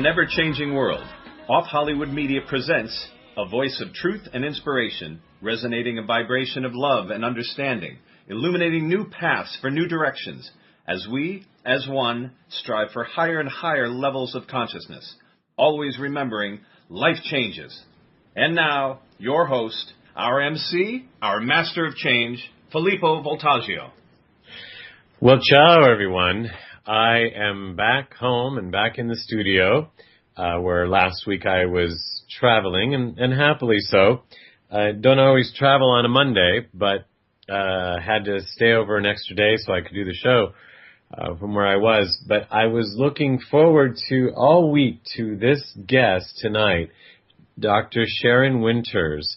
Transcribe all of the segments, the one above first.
ever-changing world, Off Hollywood Media presents a voice of truth and inspiration, resonating a vibration of love and understanding, illuminating new paths for new directions, as we, as one, strive for higher and higher levels of consciousness, always remembering life changes. And now, your host, our MC, our master of change, Filippo Voltaggio. Well, ciao, everyone. I am back home and back in the studio, where last week I was traveling, and happily so. I don't always travel on a Monday, but had to stay over an extra day so I could do the show from where I was. But I was looking forward to all week to this guest tonight, Dr. Sharyn Wynters.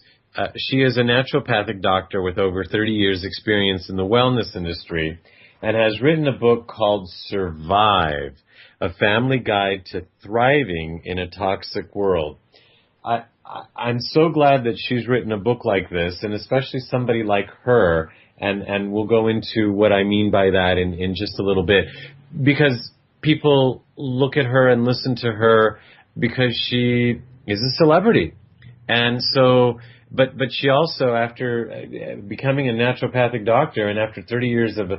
She is a naturopathic doctor with over 30 years' experience in the wellness industry, and has written a book called Survive, a family guide to thriving in a toxic world. I'm so glad that she's written a book like this, and especially somebody like her, and we'll go into what I mean by that in just a little bit, because people look at her and listen to her because she is a celebrity. And so, but she also, after becoming a naturopathic doctor and after 30 years of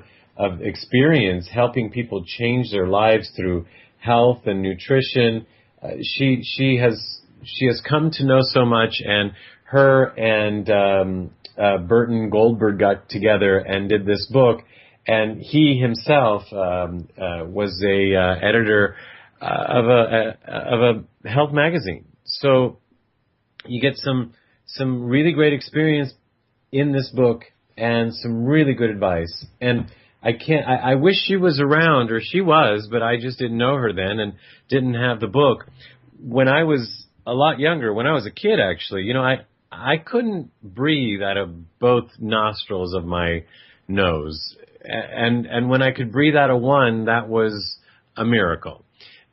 experience helping people change their lives through health and nutrition, she has come to know so much. And her and Burton Goldberg got together and did this book, and he himself was a editor of a health magazine. So you get some really great experience in this book and some really good advice. And I wish she was around, or she was, but I just didn't know her then and didn't have the book. When I was a lot younger, when I was a kid, actually, I couldn't breathe out of both nostrils of my nose. And when I could breathe out of one, that was a miracle.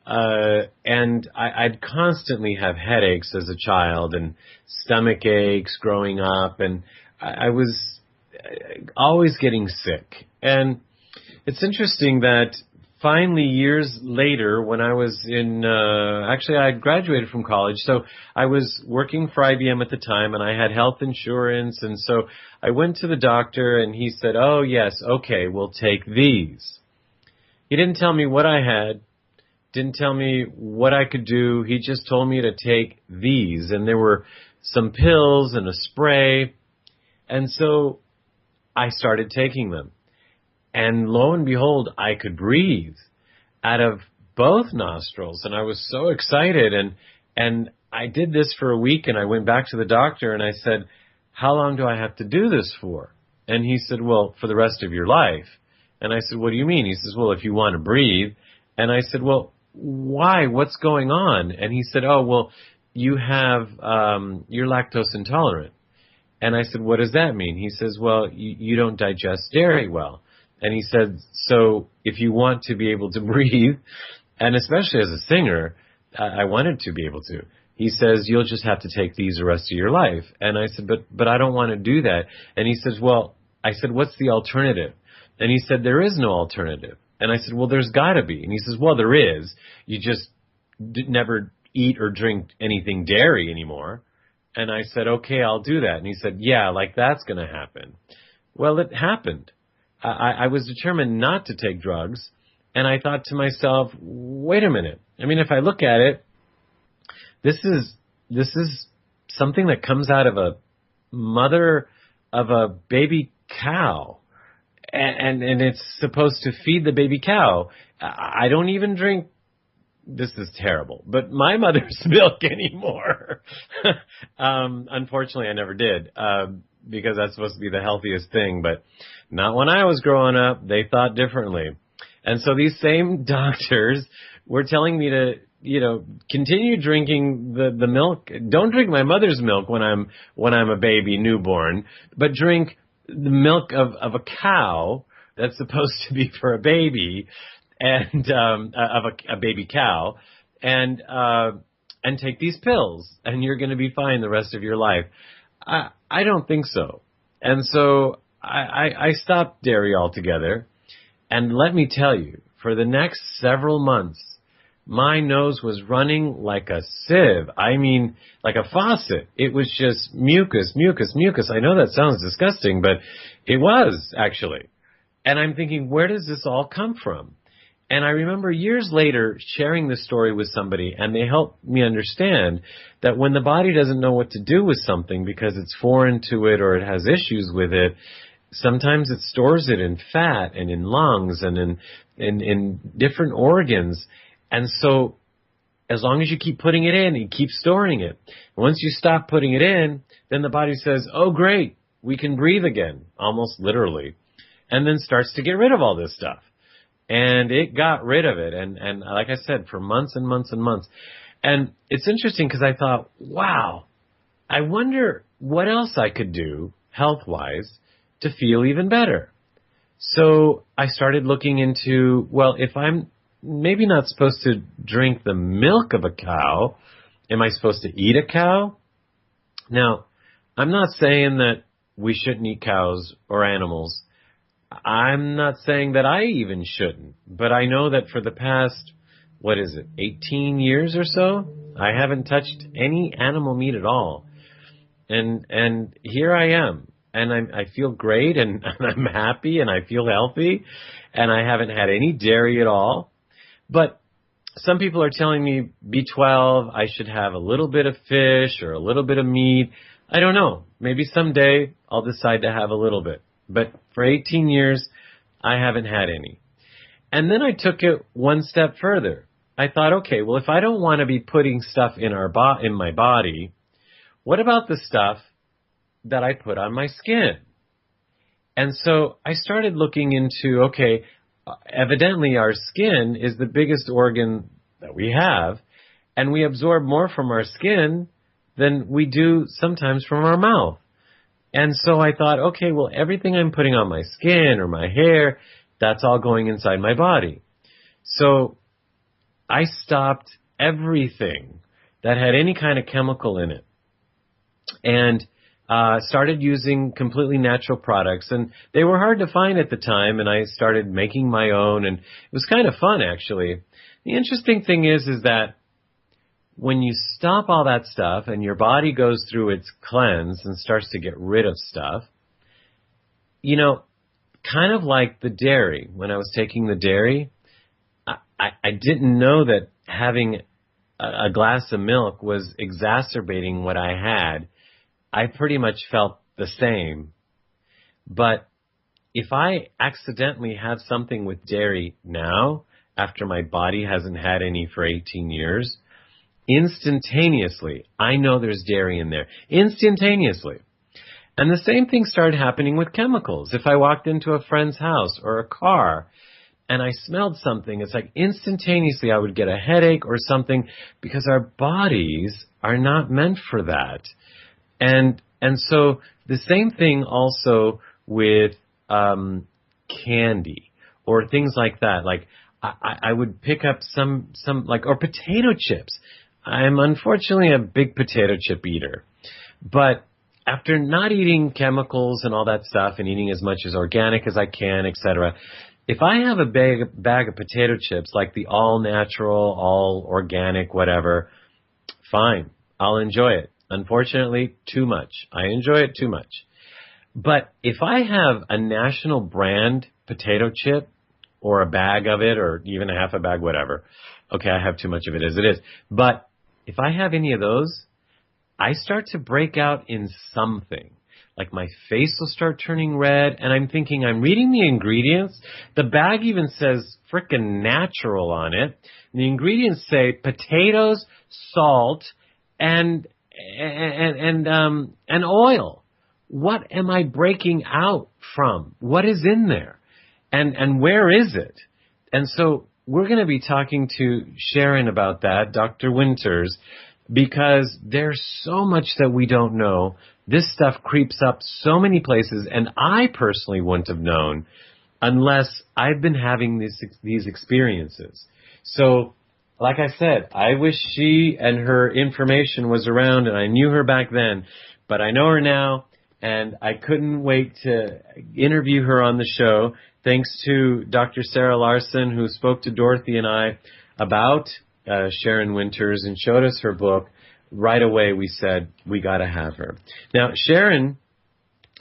And I'd constantly have headaches as a child and stomach aches growing up, and I was always getting sick. And it's interesting that finally years later, when I was in, actually I graduated from college, so I was working for IBM at the time, and I had health insurance, and so I went to the doctor, and he said, oh yes, okay, we'll take these. He didn't tell me what I had, didn't tell me what I could do. He just told me to take these, and there were some pills and a spray, and so I started taking them. And lo and behold, I could breathe out of both nostrils, and I was so excited. And I did this for a week, and I went back to the doctor, and I said, how long do I have to do this for? And he said, well, for the rest of your life. And I said, what do you mean? He says, well, if you want to breathe. And I said, well, why? What's going on? And he said, oh, well, you're lactose intolerant. And I said, what does that mean? He says, well, you don't digest dairy well. And he said, so if you want to be able to breathe, and especially as a singer, I wanted to be able to. He says, you'll just have to take these the rest of your life. And I said, but I don't want to do that. And he says, well, I said, what's the alternative? And he said, there is no alternative. And I said, well, there's got to be. And he says, well, there is. You just never eat or drink anything dairy anymore. And I said, okay, I'll do that. And he said, yeah, like that's going to happen. Well, it happened. I was determined not to take drugs, and I thought to myself, wait a minute. I mean, if I look at it, this is something that comes out of a mother of a baby cow, and it's supposed to feed the baby cow. I don't even drink. This is terrible, but my mother's milk anymore. Unfortunately, I never did, because that's supposed to be the healthiest thing, but not when I was growing up. They thought differently. And so these same doctors were telling me to, continue drinking the milk. Don't drink my mother's milk when I'm a baby, newborn, but drink the milk of a cow that's supposed to be for a baby, and of a baby cow, and take these pills, and you're going to be fine the rest of your life. I don't think so. And so I stopped dairy altogether. And let me tell you, for the next several months, my nose was running like a sieve. I mean, like a faucet. It was just mucus, mucus, mucus. I know that sounds disgusting, but it was actually. And I'm thinking, where does this all come from? And I remember years later sharing this story with somebody, and they helped me understand that when the body doesn't know what to do with something because it's foreign to it or it has issues with it, sometimes it stores it in fat and in lungs and in different organs. And so as long as you keep putting it in, you keep storing it. Once you stop putting it in, then the body says, oh, great, we can breathe again, almost literally, and then starts to get rid of all this stuff. And it got rid of it. And like I said, for months and months and months. And it's interesting because I thought, wow, I wonder what else I could do health-wise to feel even better. So I started looking into, well, if I'm maybe not supposed to drink the milk of a cow, am I supposed to eat a cow? Now, I'm not saying that we shouldn't eat cows or animals. I'm not saying that I even shouldn't, but I know that for the past, 18 years or so, I haven't touched any animal meat at all. And here I am, and I feel great, and I'm happy, and I feel healthy, and I haven't had any dairy at all. But some people are telling me B12, I should have a little bit of fish or a little bit of meat. I don't know. Maybe someday I'll decide to have a little bit. But for 18 years, I haven't had any. And then I took it one step further. I thought, okay, well, if I don't want to be putting stuff in my body, what about the stuff that I put on my skin? And so I started looking into, okay, evidently our skin is the biggest organ that we have, and we absorb more from our skin than we do sometimes from our mouth. And so I thought, okay, well, everything I'm putting on my skin or my hair, that's all going inside my body. So I stopped everything that had any kind of chemical in it and started using completely natural products. And they were hard to find at the time, and I started making my own, and it was kind of fun, actually. The interesting thing is that when you stop all that stuff and your body goes through its cleanse and starts to get rid of stuff, you know, kind of like the dairy. When I was taking the dairy, I didn't know that having a glass of milk was exacerbating what I had. I pretty much felt the same. But if I accidentally have something with dairy now, after my body hasn't had any for 18 years, instantaneously, I know there's dairy in there. Instantaneously. And the same thing started happening with chemicals. If I walked into a friend's house or a car and I smelled something, it's like instantaneously I would get a headache or something, because our bodies are not meant for that. And so the same thing also with candy or things like that. Like I would pick up some like, or potato chips. I'm unfortunately a big potato chip eater. But after not eating chemicals and all that stuff and eating as much as organic as I can, etc., if I have a bag of potato chips, like the all natural, all organic, whatever, fine, I'll enjoy it. Unfortunately, too much. I enjoy it too much. But if I have a national brand potato chip or a bag of it or even a half a bag, whatever, okay, I have too much of it as it is. But if I have any of those, I start to break out in something. Like my face will start turning red, and I'm thinking, I'm reading the ingredients. The bag even says frickin' natural on it. And the ingredients say potatoes, salt, and oil. What am I breaking out from? What is in there? And where is it? And so we're going to be talking to Sharyn about that, Dr. Wynters, because there's so much that we don't know. This stuff creeps up so many places, and I personally wouldn't have known unless I've been having these experiences. So, like I said, I wish she and her information was around, and I knew her back then, but I know her now, and I couldn't wait to interview her on the show. Thanks to Dr. Sarah Larson, who spoke to Dorothy and I about Sharyn Wynters, and showed us her book, right away we said, we got to have her. Now, Sharyn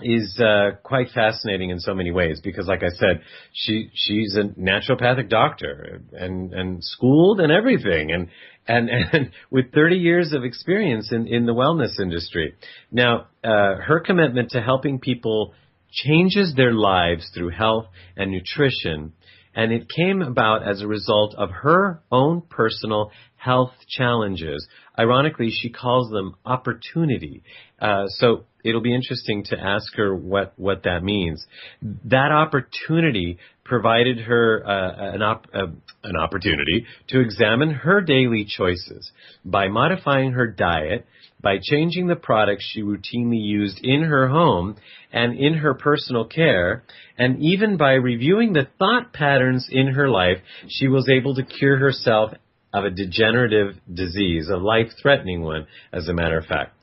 is quite fascinating in so many ways because, like I said, she's a naturopathic doctor and schooled and everything, and with 30 years of experience in the wellness industry. Now, her commitment to helping people changes their lives through health and nutrition, and it came about as a result of her own personal health challenges. Ironically, she calls them opportunity. So it'll be interesting to ask her what that means. That opportunity provided her an opportunity to examine her daily choices by modifying her diet, by changing the products she routinely used in her home and in her personal care, and even by reviewing the thought patterns in her life. She was able to cure herself of a degenerative disease, a life-threatening one, as a matter of fact.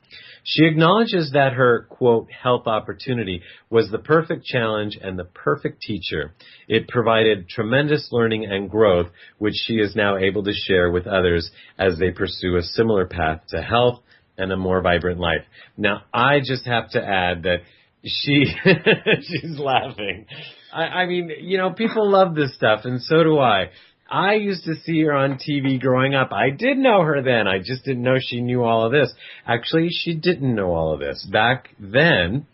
She acknowledges that her, quote, health opportunity was the perfect challenge and the perfect teacher. It provided tremendous learning and growth, which she is now able to share with others as they pursue a similar path to health and a more vibrant life. Now, I just have to add that she's laughing. I mean, people love this stuff, and so do I. I used to see her on TV growing up. I did know her then. I just didn't know she knew all of this. Actually, she didn't know all of this. Back then,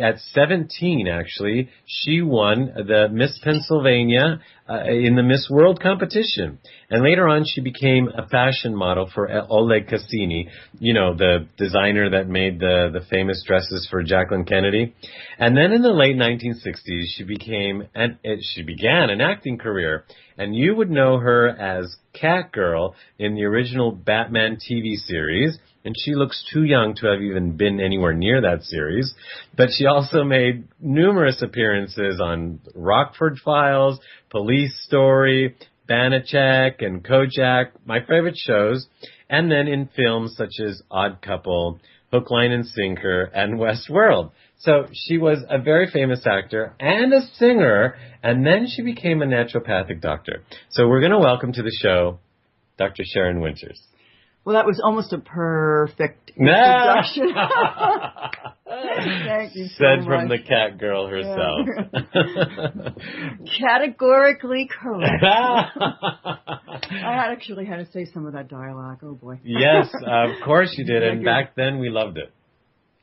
at 17, actually, she won the Miss Pennsylvania in the Miss World competition. And later on, she became a fashion model for Oleg Cassini, the designer that made the famous dresses for Jacqueline Kennedy. And then in the late 1960s, she began an acting career. And you would know her as Catgirl in the original Batman TV series. And she looks too young to have even been anywhere near that series. But she also made numerous appearances on Rockford Files, Police Story, Banachek, and Kojak, my favorite shows. And then in films such as Odd Couple, Hook, Line, and Sinker, and Westworld. So she was a very famous actor and a singer, and then she became a naturopathic doctor. So we're going to welcome to the show Dr. Sharyn Wynters. Well, that was almost a perfect introduction. Thank you so Said much. from the cat girl herself. Yeah. Categorically correct. I actually had to say some of that dialogue. Oh, boy. Yes, of course you did. And back then we loved it.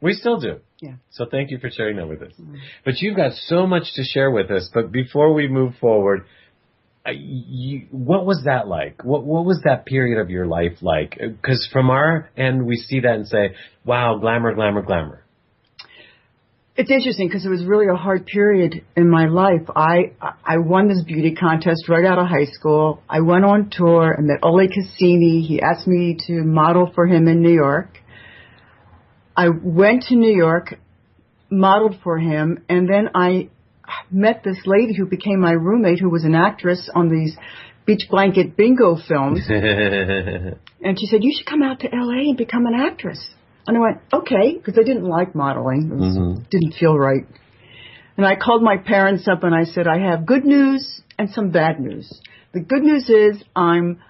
We still do. Yeah. So thank you for sharing that with us. But you've got so much to share with us. But before we move forward, what was that like? What was that period of your life like? Because from our end, we see that and say, wow, glamour, glamour, glamour. It's interesting because it was really a hard period in my life. I won this beauty contest right out of high school. I went on tour and met Oleg Cassini. He asked me to model for him in New York. I went to New York, modeled for him, and then I met this lady who became my roommate who was an actress on these beach blanket bingo films. And she said, you should come out to L.A. and become an actress. And I went, okay, because I didn't like modeling. It didn't feel right. And I called my parents up and I said, I have good news and some bad news. The good news is I'm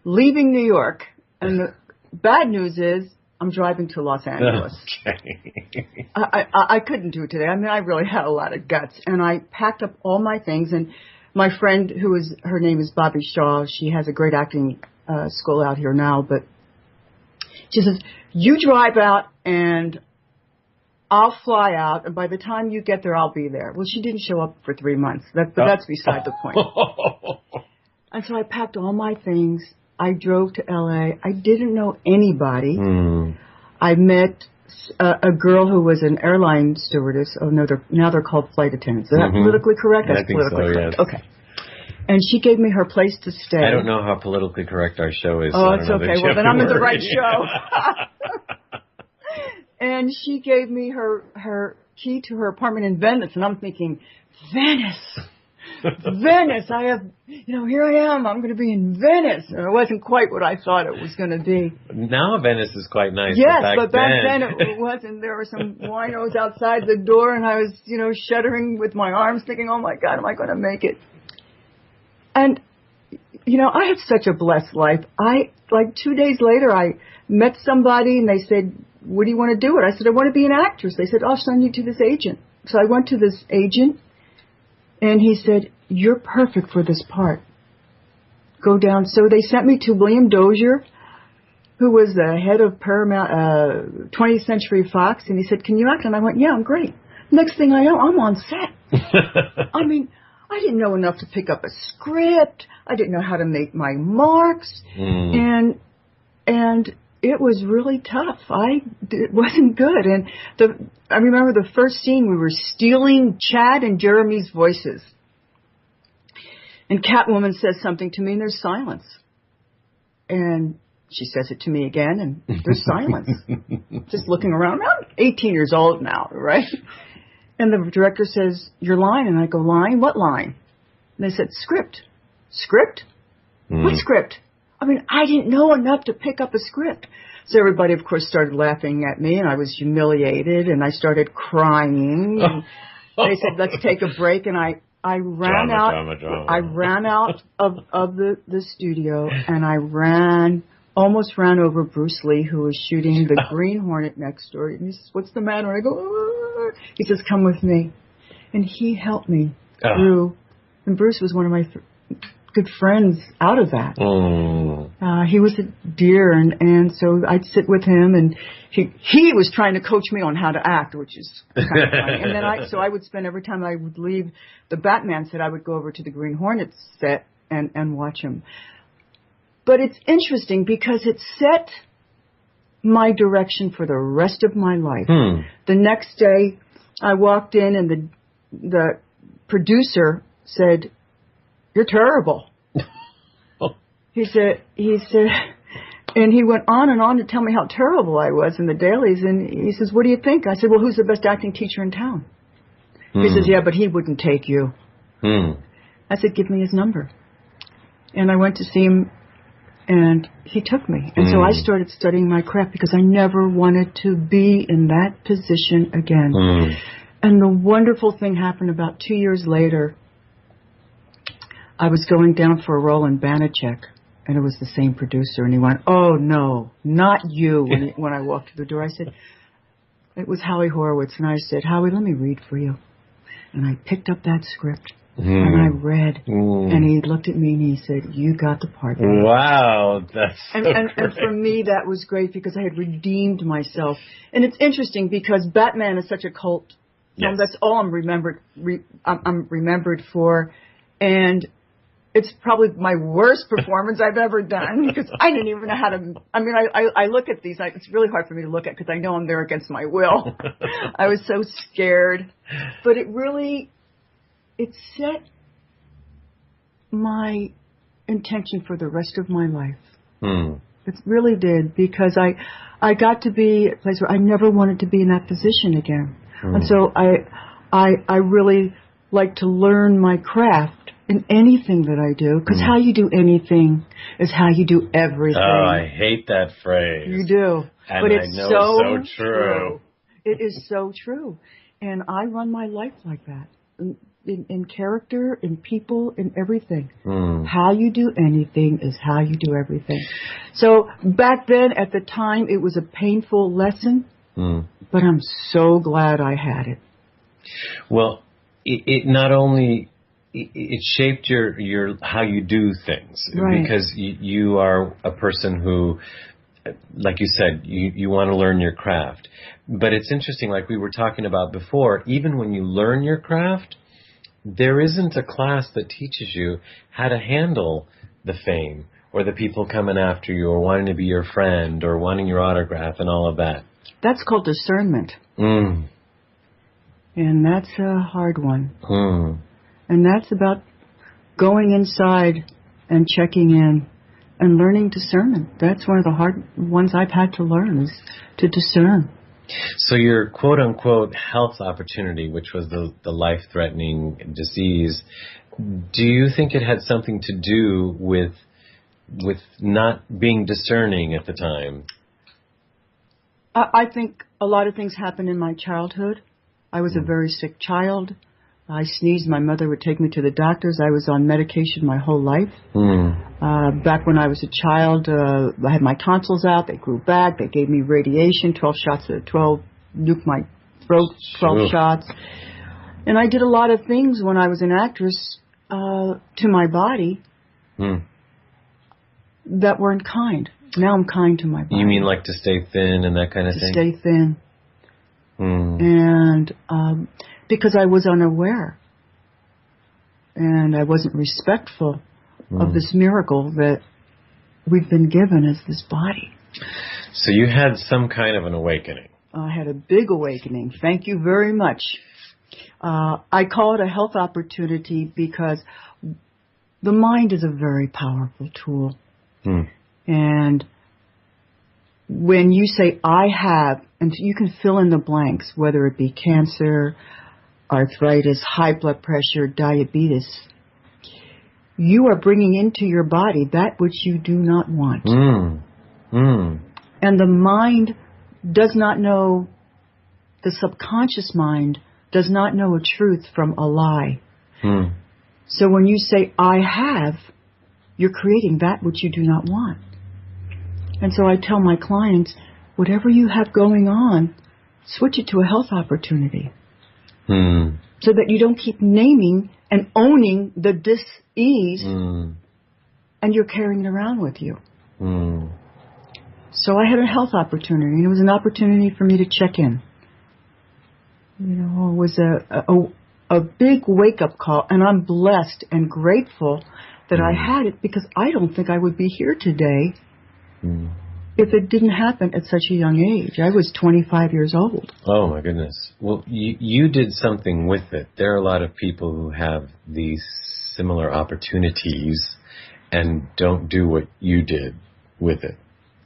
leaving New York. And the bad news is I'm driving to Los Angeles. Okay. I couldn't do it today. I mean, I really had a lot of guts. And I packed up all my things. And my friend, her name is W.H.A.T. She has a great acting school out here now. But she says, you drive out and I'll fly out. And by the time you get there, I'll be there. Well, she didn't show up for 3 months. But that's beside the point. And so I packed all my things. I drove to L.A. I didn't know anybody. I met a girl who was an airline stewardess. Oh, no, now they're called flight attendants. Is that politically correct? That's politically correct. Yes. Okay. And she gave me her place to stay. I don't know how politically correct our show is. Oh, it's okay. Well, then I'm in the right show. And she gave me her key to her apartment in Venice. And I'm thinking, Venice. Venice, I have, here I am, I'm going to be in Venice. And it wasn't quite what I thought it was going to be. Now Venice is quite nice. Yes, but back then it wasn't. There were some winos outside the door and I was, shuddering with my arms thinking, oh my God, am I going to make it? And I had such a blessed life. Like 2 days later, I met somebody and they said, what do you want to do it? I said, I want to be an actress. They said, I'll send you to this agent. So I went to this agent and he said, you're perfect for this part. Go down. So they sent me to William Dozier, who was the head of Paramount, 20th Century Fox. And he said, can you act? And I went, yeah, I'm great. Next thing I know, I'm on set. I mean, I didn't know enough to pick up a script. I didn't know how to make my marks. And it was really tough. It wasn't good. And I remember the first scene, we were stealing Chad and Jeremy's voices. And Catwoman says something to me and there's silence. And she says it to me again and there's silence. Just looking around. I'm 18 years old now, right? And the director says, your line. And I go, line? What line? And they said, script. Script? What script? I mean, I didn't know enough to pick up a script. So everybody, of course, started laughing at me, and I was humiliated, and I started crying. And they said, let's take a break, and I ran drama. I ran out of the studio, and I almost ran over Bruce Lee, who was shooting the Green Hornet next door. And he says, what's the matter? And I go, oh. He says, come with me. And he helped me through. And Bruce was one of my good friends out of that. He was a dear, and so I'd sit with him, and he was trying to coach me on how to act, which is kind of funny. And then I would spend, every time I would leave the Batman set, I would go over to the Green Hornet set and watch him. But it's interesting because it set my direction for the rest of my life. The next day, I walked in, and the producer said, you're terrible. He said, and he went on to tell me how terrible I was in the dailies. And he says, what do you think? I said, well, who's the best acting teacher in town? He says, yeah, but he wouldn't take you. I said, give me his number. And I went to see him, and he took me. And so I started studying my craft because I never wanted to be in that position again. And the wonderful thing happened about 2 years later. I was going down for a role in Banachek, and it was the same producer, and he went, oh, no, not you. When I walked through the door, I said, it was Howie Horowitz, and I said, Howie, let me read for you. And I picked up that script, and I read, and he looked at me, and he said, you got the part. Wow, that's and for me, that was great because I had redeemed myself. And it's interesting because Batman is such a cult film. Yes. That's all I'm remembered for. And it's probably my worst performance I've ever done because I didn't even know how to. I mean, I look at these. It's really hard for me to look at because I know I'm there against my will. I was so scared, but it set my intention for the rest of my life. It really did because I got to be at a place where I never wanted to be in that position again, and so I really like to learn my craft. In anything that I do, because how you do anything is how you do everything. Oh, I hate that phrase. You do. And but it's I know it's so true. It is so true. And I run my life like that. In character, in people, in everything. How you do anything is how you do everything. So back then, at the time, it was a painful lesson, but I'm so glad I had it. Well, it not only... It shaped your how you do things, right? Because you are a person who, like you said, you want to learn your craft. But it's interesting, like we were talking about before, even when you learn your craft, there isn't a class that teaches you how to handle the fame or the people coming after you or wanting to be your friend or wanting your autograph and all of that. That's called discernment. And that's a hard one. And that's about going inside and checking in and learning discernment. That's one of the hard ones I've had to learn, is to discern. So your quote-unquote health opportunity, which was the life-threatening disease, do you think it had something to do with not being discerning at the time? I think a lot of things happened in my childhood. I was a very sick child. I sneezed, my mother would take me to the doctors. I was on medication my whole life. Back when I was a child, I had my tonsils out. They grew back. They gave me radiation, 12 shots of 12, nuked my throat, 12 shots. And I did a lot of things when I was an actress to my body that weren't kind. Now I'm kind to my body. You mean like to stay thin and that kind of thing? To stay thin. And because I was unaware. And I wasn't respectful of this miracle that we've been given as this body. So you had some kind of an awakening. I had a big awakening. Thank you very much. I call it a health opportunity because the mind is a very powerful tool. And when you say, I have, and you can fill in the blanks, whether it be cancer, arthritis, high blood pressure, diabetes, you are bringing into your body that which you do not want. And the mind does not know, the subconscious mind does not know a truth from a lie. So when you say, I have, you're creating that which you do not want. And so I tell my clients, whatever you have going on, switch it to a health opportunity. So that you don't keep naming and owning the dis-ease and you're carrying it around with you. So I had a health opportunity, and it was an opportunity for me to check in. You know, it was a big wake-up call, and I'm blessed and grateful that I had it, because I don't think I would be here today if it didn't happen at such a young age. I was 25 years old. Oh, my goodness. Well, you did something with it. There are a lot of people who have these similar opportunities and don't do what you did with it.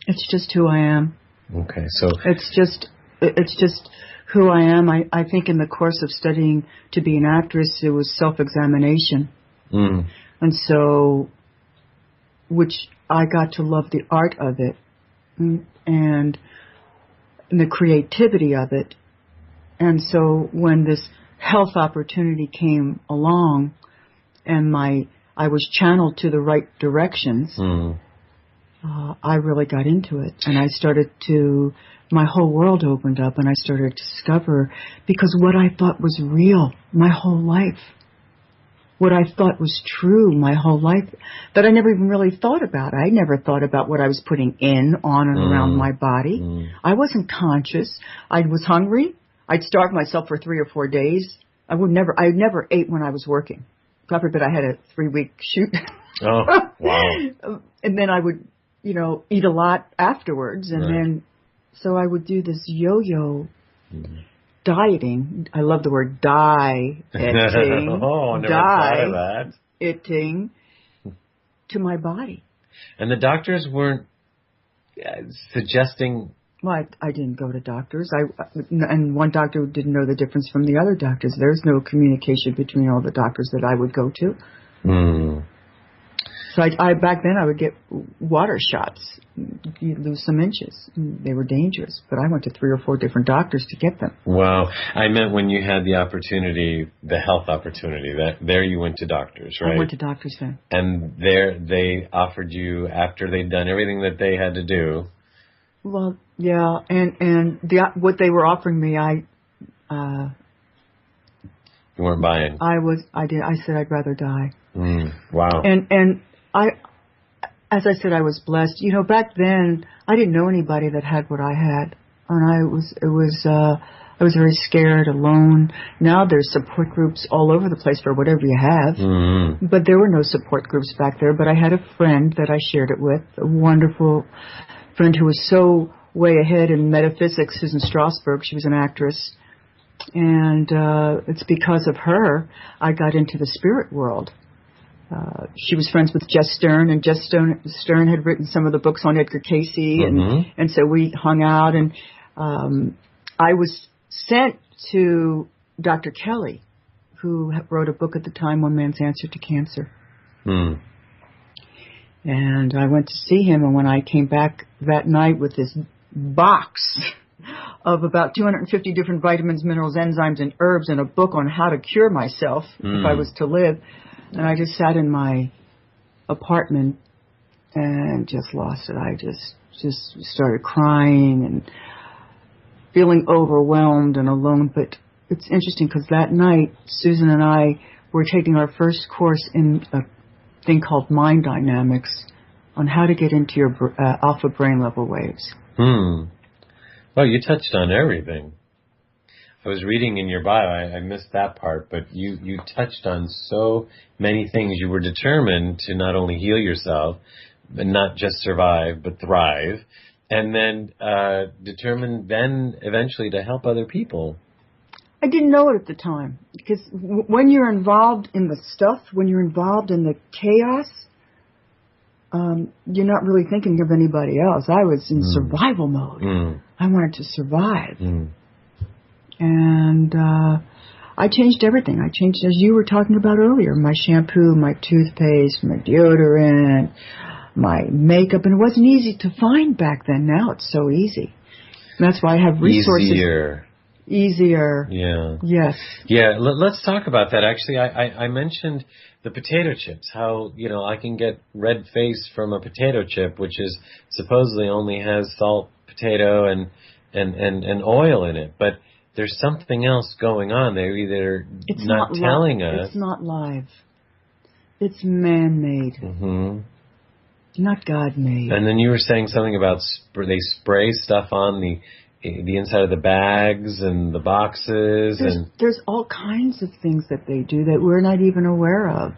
It's just who I am. Okay, so... It's just who I am. I think in the course of studying to be an actress, it was self-examination. And so, which I got to love the art of it and the creativity of it. And so when this health opportunity came along and I was channeled to the right directions, I really got into it. And I started my whole world opened up, and I started to discover, because what I thought was real my whole life, what I thought was true my whole life, that I never even really thought about. I never thought about what I was putting in, on, and around my body. I wasn't conscious. I was hungry. I'd starve myself for 3 or 4 days. I never ate when I was working. God forbid I had a 3-week shoot. Oh, wow. And then I would, eat a lot afterwards. And then, so I would do this yo-yo dieting. I love the word dieting. Oh, I never thought of that. Dieting to my body. And the doctors weren't suggesting... Well, I didn't go to doctors. And one doctor didn't know the difference from the other doctors. There's no communication between all the doctors that I would go to. So back then I would get water shots. You'd lose some inches. They were dangerous. But I went to 3 or 4 different doctors to get them. Wow. I meant when you had the opportunity, the health opportunity, there you went to doctors, right? I went to doctors then. And there they offered you, after they'd done everything that they had to do. Well, yeah, and what they were offering me, you weren't buying. I said I'd rather die. Wow. And as I said, I was blessed. Back then I didn't know anybody that had what I had, and I was very scared, alone. Now there's support groups all over the place for whatever you have. But there were no support groups back there. But I had a friend that I shared it with, a wonderful friend who was so way ahead in metaphysics, Susan Strasberg. She was an actress. And it's because of her I got into the spirit world. She was friends with Jess Stern, and Jess Stern had written some of the books on Edgar Cayce, and so we hung out. And I was sent to Dr. Kelly, who wrote a book at the time, One Man's Answer to Cancer. And I went to see him, and when I came back that night with this box of about 250 different vitamins, minerals, enzymes, and herbs, and a book on how to cure myself if I was to live. And I just sat in my apartment and just lost it. I just started crying and feeling overwhelmed and alone. But it's interesting because that night, Susan and I were taking our first course in a thing called Mind Dynamics on how to get into your alpha brain level waves. Well, you touched on everything. I was reading in your bio, I missed that part, but you touched on so many things. You were determined to not only heal yourself, but not just survive, but thrive, and then determined then eventually to help other people. I didn't know it at the time, because when you're involved in the stuff, when you're involved in the chaos, you're not really thinking of anybody else. I was in survival mode. I wanted to survive. And I changed everything. I changed, as you were talking about earlier, my shampoo, my toothpaste, my deodorant, my makeup. And it wasn't easy to find back then. Now it's so easy. And that's why I have resources. Easier. Yeah. Yes. Yeah, let's talk about that. Actually, I mentioned the potato chips, how, I can get red face from a potato chip, which is supposedly only has salt, potato, and oil in it. But there's something else going on. They're either not telling us. It's not live. It's man-made. Not God-made. And then you were saying something about they spray stuff on the inside of the bags and the boxes. There's all kinds of things that they do that we're not even aware of.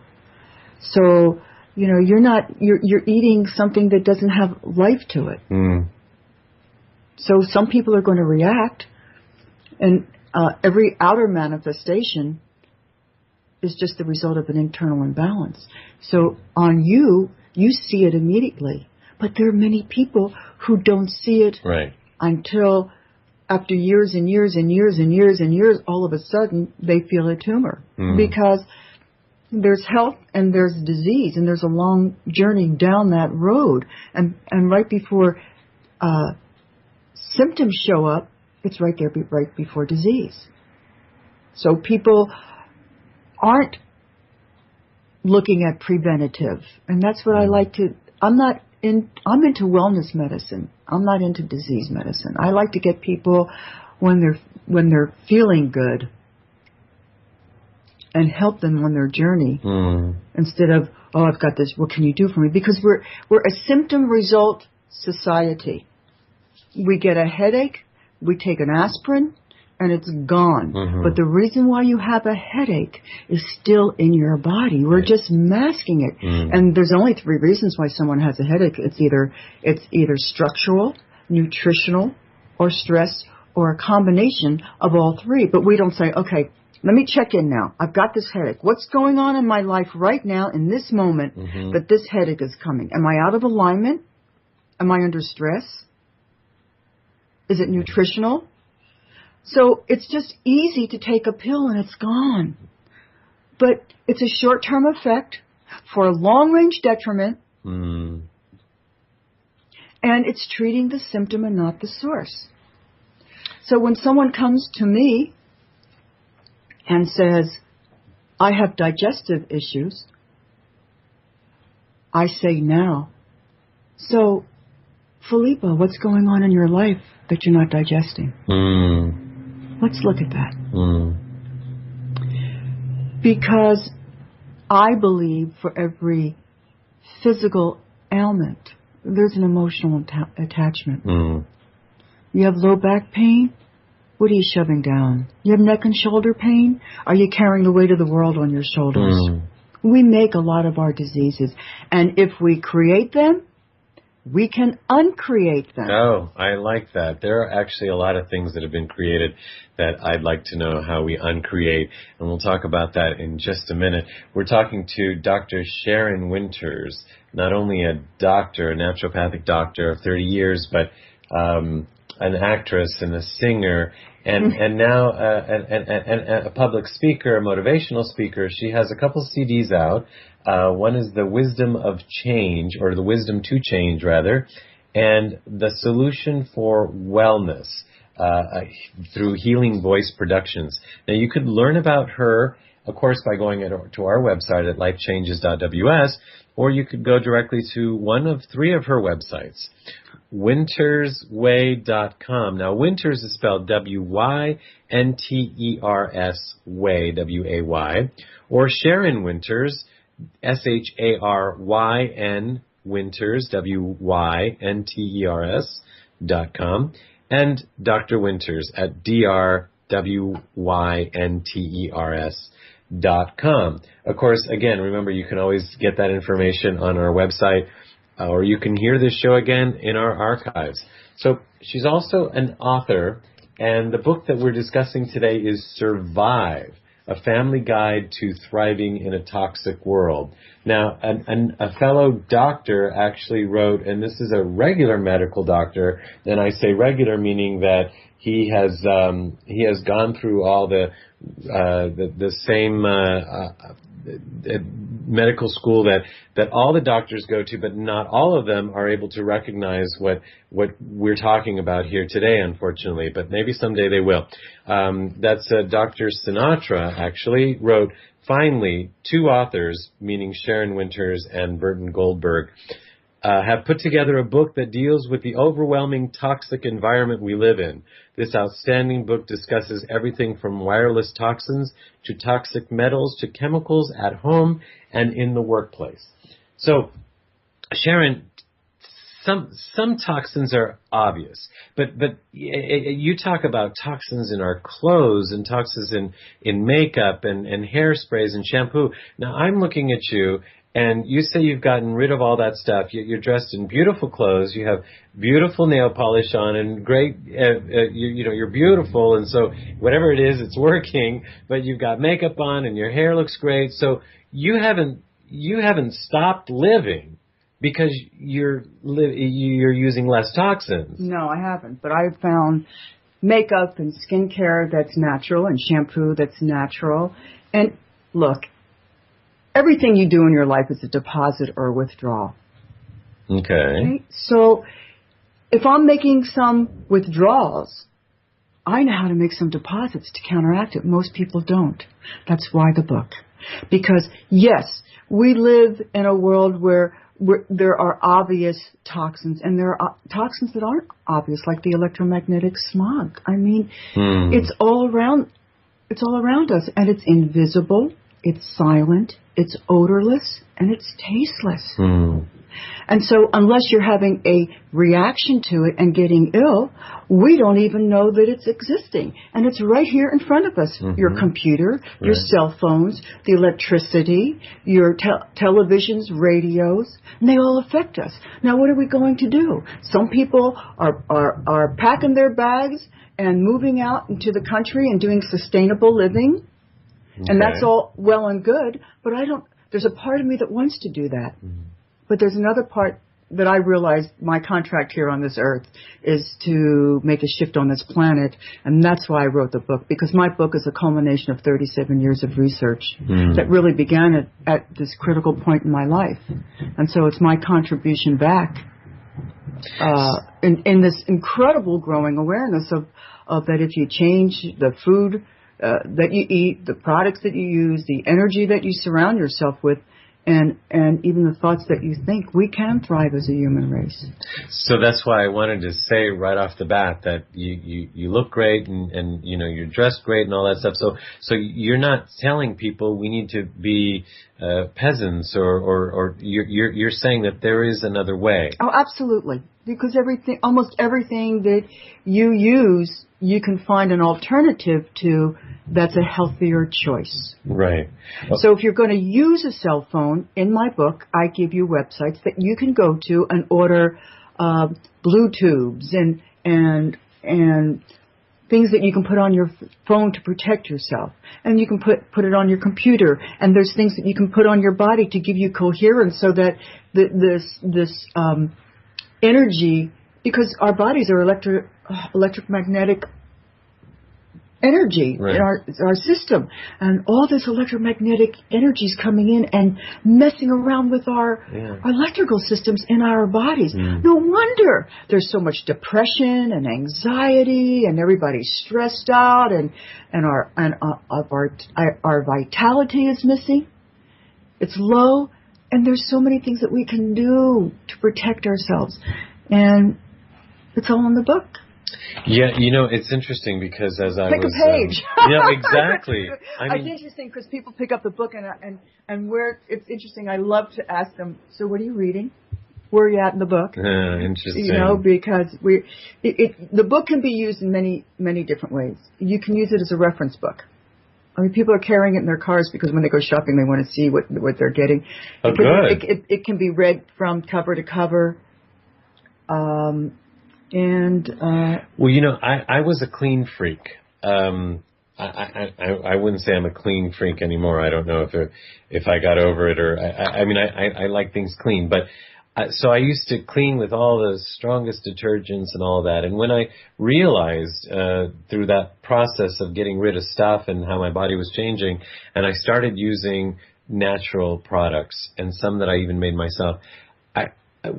So, you're eating something that doesn't have life to it. So some people are going to react, and every outer manifestation is just the result of an internal imbalance. So on you see it immediately. But there are many people who don't see it until after years and years and years and years and years, all of a sudden they feel a tumor. Because there's health and there's disease, and there's a long journey down that road. And right before symptoms show up, it's right there right before disease. So people aren't looking at preventative. And that's what I like to... I'm into wellness medicine. I'm not into disease medicine. I like to get people when they're feeling good and help them on their journey instead of, I've got this, what can you do for me? Because we're a symptom result society. We get a headache, we take an aspirin, and it's gone. But the reason why you have a headache is still in your body. We're just masking it. And there's only 3 reasons why someone has a headache. It's either structural, nutritional, or stress, or a combination of all 3. But we don't say, okay, let me check in now. I've got this headache. What's going on in my life right now in this moment that this headache is coming? Am I out of alignment? Am I under stress? Is it nutritional? So it's just easy to take a pill and it's gone. But it's a short-term effect for a long-range detriment. And it's treating the symptom and not the source. So when someone comes to me and says, I have digestive issues, I say now, so Philippa, what's going on in your life that you're not digesting? Let's look at that. Because I believe for every physical ailment, there's an emotional attachment. You have low back pain? What are you shoving down? You have neck and shoulder pain? Are you carrying the weight of the world on your shoulders? We make a lot of our diseases. And if we create them, we can uncreate them. Oh, I like that. There are actually a lot of things that have been created that I'd like to know how we uncreate, and we'll talk about that in just a minute. We're talking to Dr. Sharyn Wynters, not only a doctor, a naturopathic doctor of 30 years, but an actress and a singer, and now a public speaker, a motivational speaker. She has a couple CDs out. One is The Wisdom of Change, or The Wisdom to Change, rather, and The Solution for Wellness. through Healing Voice Productions. Now, you could learn about her, of course, by going to our website at lifechanges.ws, or you could go directly to one of 3 of her websites, wintersway.com. Now, Wynters is spelled W-Y-N-T-E-R-S, way, W-A-Y, or Sharyn Wynters, S-H-A-R-Y-N, Wynters, W-Y-N-T-E-R-S.com, and Dr. Wynters at D-R-W-Y-N-T-E-R-S.com. Of course, again, remember, you can always get that information on our website, or you can hear this show again in our archives. So she's also an author, and the book that we're discussing today is Survive, A Family Guide to Thriving in a Toxic World. Now, a fellow doctor actually wrote, and this is a regular medical doctor, and I say regular meaning that he has gone through all the same medical school that all the doctors go to, but not all of them are able to recognize what we're talking about here today, unfortunately. But maybe someday they will. That's Dr. Sinatra actually wrote. Finally, 2 authors, meaning Sharyn Wynters and Burton Goldberg, have put together a book that deals with the overwhelming toxic environment we live in. This outstanding book discusses everything from wireless toxins to toxic metals to chemicals at home and in the workplace. So, Sharyn, some toxins are obvious, but you talk about toxins in our clothes and toxins in makeup and hairsprays and shampoo. Now, I'm looking at you, and you say you've gotten rid of all that stuff. You're dressed in beautiful clothes. You have beautiful nail polish on and great, you're beautiful. And so whatever it is, it's working, but you've got makeup on and your hair looks great. So you haven't stopped living because you're using less toxins. No, I haven't. But I've found makeup and skincare that's natural and shampoo that's natural. And look, everything you do in your life is a deposit or a withdrawal. Okay. So if I'm making some withdrawals, I know how to make some deposits to counteract it. Most people don't. That's why the book. Because, yes, we live in a world where there are obvious toxins, and there are toxins that aren't obvious, like the electromagnetic smog. I mean, it's all around us, and it's invisible, it's silent, it's odorless, and it's tasteless. And so unless you're having a reaction to it and getting ill, we don't even know that it's existing. And it's right here in front of us. Your computer, your cell phones, the electricity, your televisions, radios, and they all affect us. Now, what are we going to do? Some people are packing their bags and moving out into the country and doing sustainable living. And that's all well and good, but there's a part of me that wants to do that. But there's another part that I realize my contract here on this earth is to make a shift on this planet, and that's why I wrote the book, because my book is a culmination of 37 years of research that really began at this critical point in my life. And so it's my contribution back in this incredible growing awareness of that if you change the food that you eat, the products that you use, the energy that you surround yourself with, and even the thoughts that you think, we can thrive as a human race. So that's why I wanted to say right off the bat that you look great and you're dressed great and all that stuff. So you're not telling people we need to be peasants or you're saying that there is another way. Oh, absolutely. Because almost everything that you use, you can find an alternative to that's a healthier choice. Right. So if you're going to use a cell phone, in my book, I give you websites that you can go to and order blue tubes and things that you can put on your phone to protect yourself. And you can put it on your computer. And there's things that you can put on your body to give you coherence so that this energy, because our bodies are electromagnetic energy in our system, and all this electromagnetic energy is coming in and messing around with our electrical systems in our bodies. No wonder there's so much depression and anxiety, and everybody's stressed out, and our vitality is missing. It's low, and there's so many things that we can do to protect ourselves, and it's all in the book. Yeah, it's interesting because as I pick was... a page. Exactly. It's interesting because people pick up the book and where it's interesting. I love to ask them, so what are you reading? Where are you at in the book? Interesting. Because the book can be used in many, many different ways. You can use it as a reference book. I mean, people are carrying it in their cars because when they go shopping, they want to see what they're getting. Oh, good. It can be read from cover to cover. I was a clean freak. I wouldn't say I'm a clean freak anymore. I don't know if I got over it, or I like things clean. But so I used to clean with all the strongest detergents and all that. And when I realized through that process of getting rid of stuff and how my body was changing, and I started using natural products and some that I even made myself.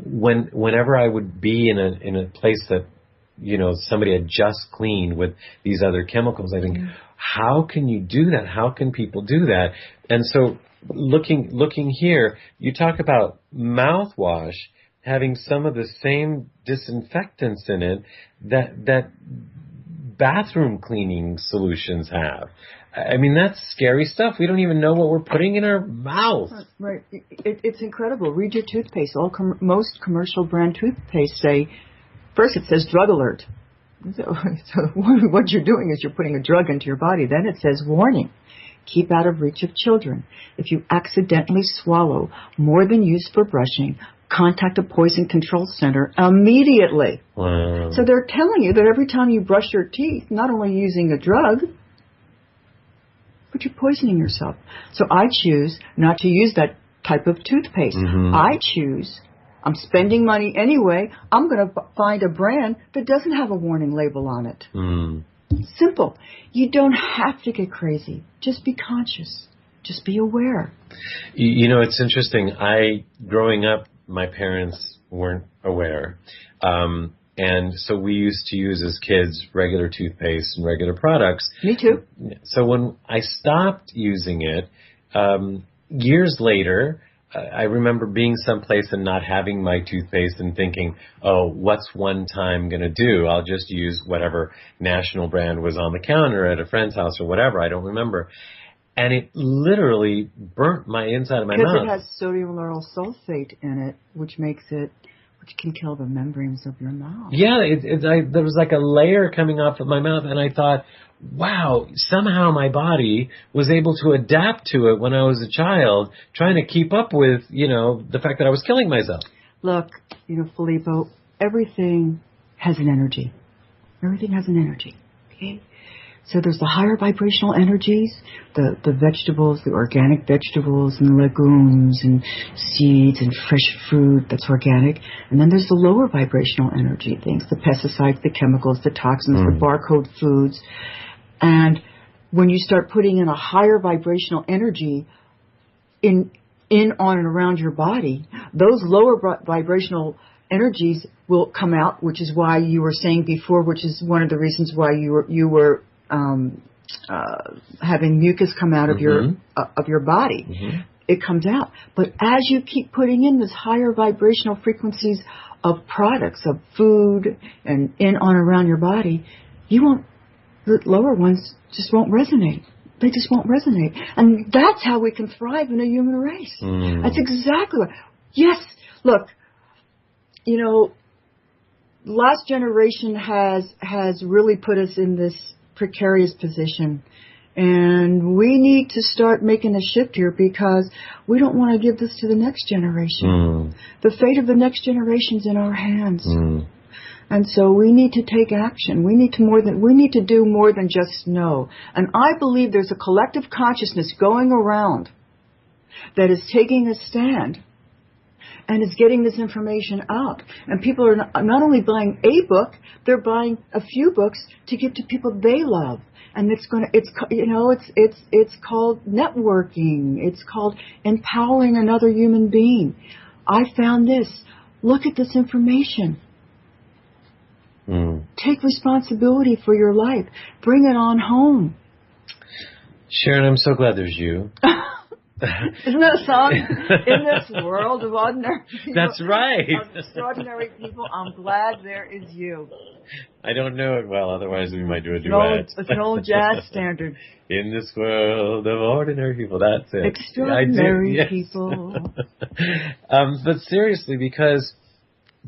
Whenever I would be in a place that somebody had just cleaned with these other chemicals, I think, how can you do that? How can people do that? And so looking here, you talk about mouthwash having some of the same disinfectants in it that bathroom cleaning solutions have. I mean, that's scary stuff. We don't even know what we're putting in our mouth. Right. It's incredible. Read your toothpaste. Most commercial brand toothpaste say, first it says drug alert. So what you're doing is you're putting a drug into your body. Then it says, warning, keep out of reach of children. If you accidentally swallow more than used for brushing, contact a poison control center immediately. Wow. So they're telling you that every time you brush your teeth, not only using a drug, but you're poisoning yourself. So I choose not to use that type of toothpaste. I'm spending money anyway. I'm going to find a brand that doesn't have a warning label on it. Simple. You don't have to get crazy. Just be conscious. Just be aware. It's interesting. Growing up, my parents weren't aware. And so we used to use as kids regular toothpaste and regular products. Me too. So when I stopped using it, years later, I remember being someplace and not having my toothpaste and thinking, oh, what's one time going to do? I'll just use whatever national brand was on the counter at a friend's house or whatever. I don't remember. And it literally burnt my inside of my mouth. Because it has sodium lauryl sulfate in it, which can kill the membranes of your mouth. Yeah, there was like a layer coming off of my mouth, and I thought, wow, somehow my body was able to adapt to it when I was a child, trying to keep up with, the fact that I was killing myself. Look, Filippo, everything has an energy. Everything has an energy, okay? So there's the higher vibrational energies, the vegetables, the organic vegetables and legumes and seeds and fresh fruit that's organic. And then there's the lower vibrational energy things, the pesticides, the chemicals, the toxins, the barcode foods. And when you start putting in a higher vibrational energy in, on, and around your body, those lower vibrational energies will come out, which is why you were saying before, which is one of the reasons why you were having mucus come out of your body. It comes out. But as you keep putting in this higher vibrational frequencies of products, of food, and in, on, around your body, the lower ones just won't resonate. They just won't resonate. And that's how we can thrive in a human race. That's exactly what. Yes, look, last generation has really put us in this precarious position, and we need to start making a shift here because we don't want to give this to the next generation. The fate of the next generation's in our hands, and so we need to take action. We need to do more than just know. And I believe there's a collective consciousness going around that is taking a stand and is getting this information out. And people are not only buying a book, they're buying a few books to give to people they love. And it's called networking. It's called empowering another human being. I found this. Look at this information. Take responsibility for your life. Bring it on home. Sharon, I'm so glad there's you. Isn't that a song? In this world of ordinary people. That's right. Of extraordinary people, I'm glad there is you. I don't know it well, otherwise we might do a duet. It's an old jazz standard. In this world of ordinary people, that's it. Extraordinary yes. people. But seriously, because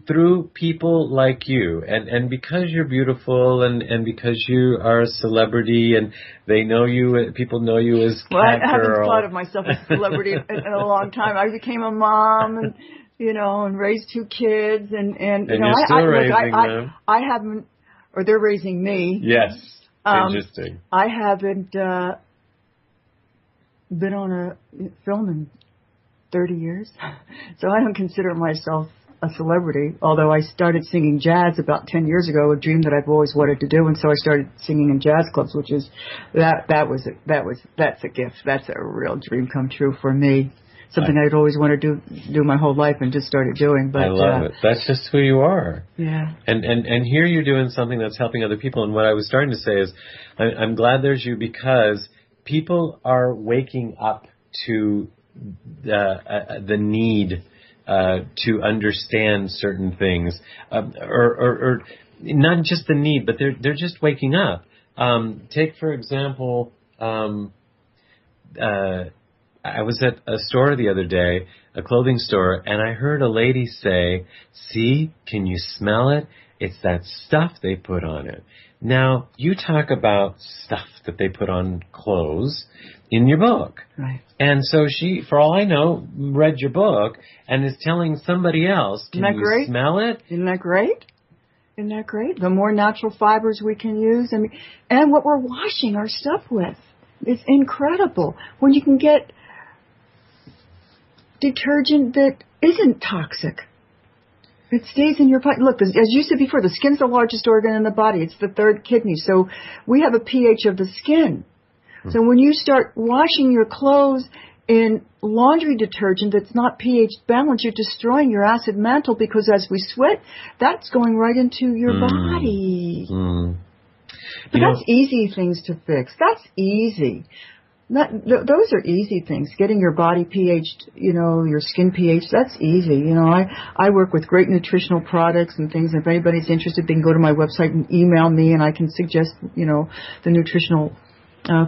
through people like you, and because you're beautiful, and because you are a celebrity, and they know you, people know you as Well, Cat I haven't Girl. thought of myself as a celebrity in a long time. I became a mom, and and raised 2 kids, and you're still raising them. I haven't, or they're raising me. Yes, interesting. I haven't been on a film in 30 years, so I don't consider myself a celebrity, although I started singing jazz about 10 years ago, a dream that I've always wanted to do, and so I started singing in jazz clubs, which is that's a gift. That's a real dream come true for me. Something I'd always wanted to do my whole life and just started doing. But I love it. That's just who you are. Yeah. And here you're doing something that's helping other people. And what I was starting to say is, I'm glad there's you, because people are waking up to the need to understand certain things, or not just the need, but they're just waking up. Take for example, I was at a store the other day, a clothing store, and I heard a lady say, "See, can you smell it? It's that stuff they put on it." Now, you talk about stuff that they put on clothes in your book. Right. And so she, for all I know, read your book and is telling somebody else, "Can you smell it?" Isn't that great? Isn't that great? The more natural fibers we can use, and what we're washing our stuff with. It's incredible. When you can get detergent that isn't toxic. It stays in your body. Look, as you said before, the skin's the largest organ in the body. It's the 3rd kidney. So we have a pH of the skin. So when you start washing your clothes in laundry detergent that's not pH balanced, you're destroying your acid mantle, because as we sweat, that's going right into your body. But that's easy things to fix. That's easy. Those are easy things. Getting your body pH, your skin pH, that's easy. I work with great nutritional products and things. If anybody's interested, they can go to my website and email me, and I can suggest, the nutritional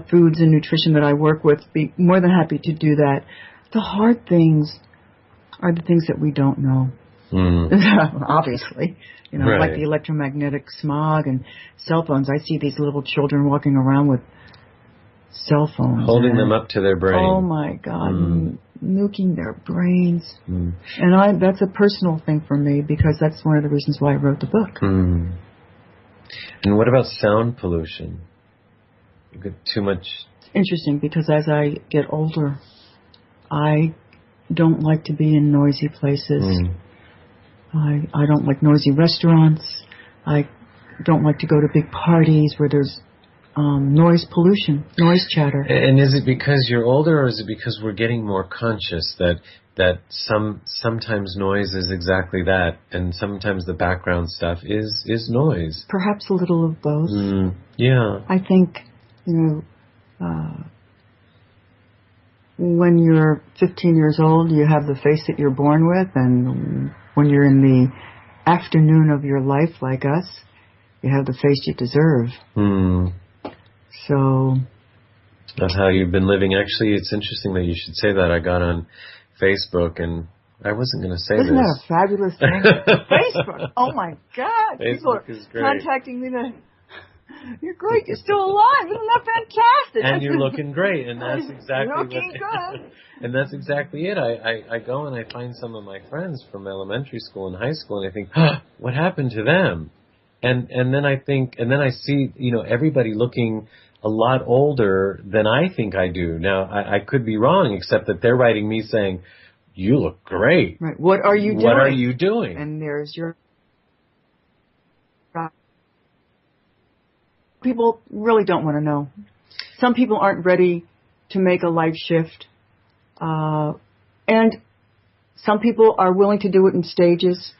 foods and nutrition that I work with. Be more than happy to do that. The hard things are the things that we don't know. Obviously, right. Like the electromagnetic smog and cell phones. I see these little children walking around with cell phones, holding them up to their brain. Oh my God, nuking their brains. And that's a personal thing for me, because that's one of the reasons why I wrote the book. And what about sound pollution? You get too much. Interesting, because as I get older, I don't like to be in noisy places. I don't like noisy restaurants. I don't like to go to big parties where there's noise pollution, noise chatter. And is it because you're older, or is it because we're getting more conscious that sometimes noise is exactly that, and sometimes the background stuff is noise? Perhaps a little of both. Yeah. I think, when you're 15 years old, you have the face that you're born with, and when you're in the afternoon of your life like us, you have the face you deserve. So that's how you've been living. Actually, it's interesting that you should say that. I got on Facebook, and I wasn't going to say Isn't this. That a fabulous thing? Facebook. Oh my God. Facebook People is are great. contacting me you're great. You're still alive. Isn't that fantastic? And you're looking great. And that's exactly looking good. And that's exactly it. I go and I find some of my friends from elementary school and high school, and I think, what happened to them? And then I think, and then I see, everybody looking a lot older than I think I do. Now, I could be wrong, except that they're writing me saying, you look great. Right. What are you doing? What are you doing? And there's your... People really don't want to know. Some people aren't ready to make a life shift. And some people are willing to do it in stages.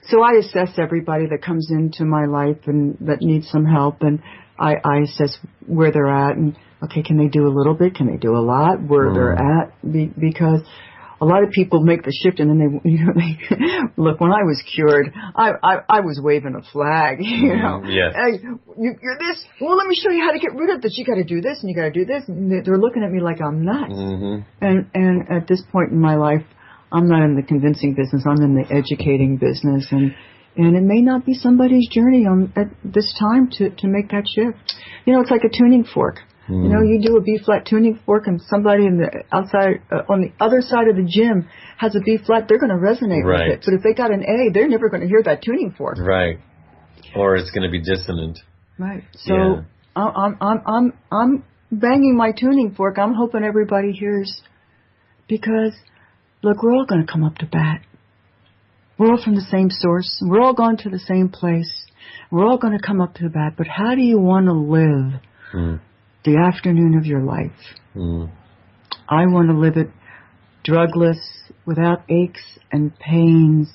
So I assess everybody that comes into my life and that needs some help, and I assess where they're at, and okay, can they do a little bit? Can they do a lot? Where they're at? Because a lot of people make the shift, and then they look. When I was cured, I was waving a flag. Yes. Hey, you're this. Well, let me show you how to get rid of this. You got to do this, and you got to do this. And they're looking at me like I'm nuts. And at this point in my life, I'm not in the convincing business. I'm in the educating business, and it may not be somebody's journey at this time to make that shift. It's like a tuning fork. You do a B-flat tuning fork, and somebody on the other side of the gym has a B-flat, they're going to resonate with it. But if they got an A, they're never going to hear that tuning fork. Right. Or it's going to be dissonant. Right. So I'm banging my tuning fork. I'm hoping everybody hears, because look, we're all going to come up to bat. We're all from the same source. We're all going to the same place. We're all going to come up to the bat. But how do you want to live the afternoon of your life? I want to live it drugless, without aches and pains,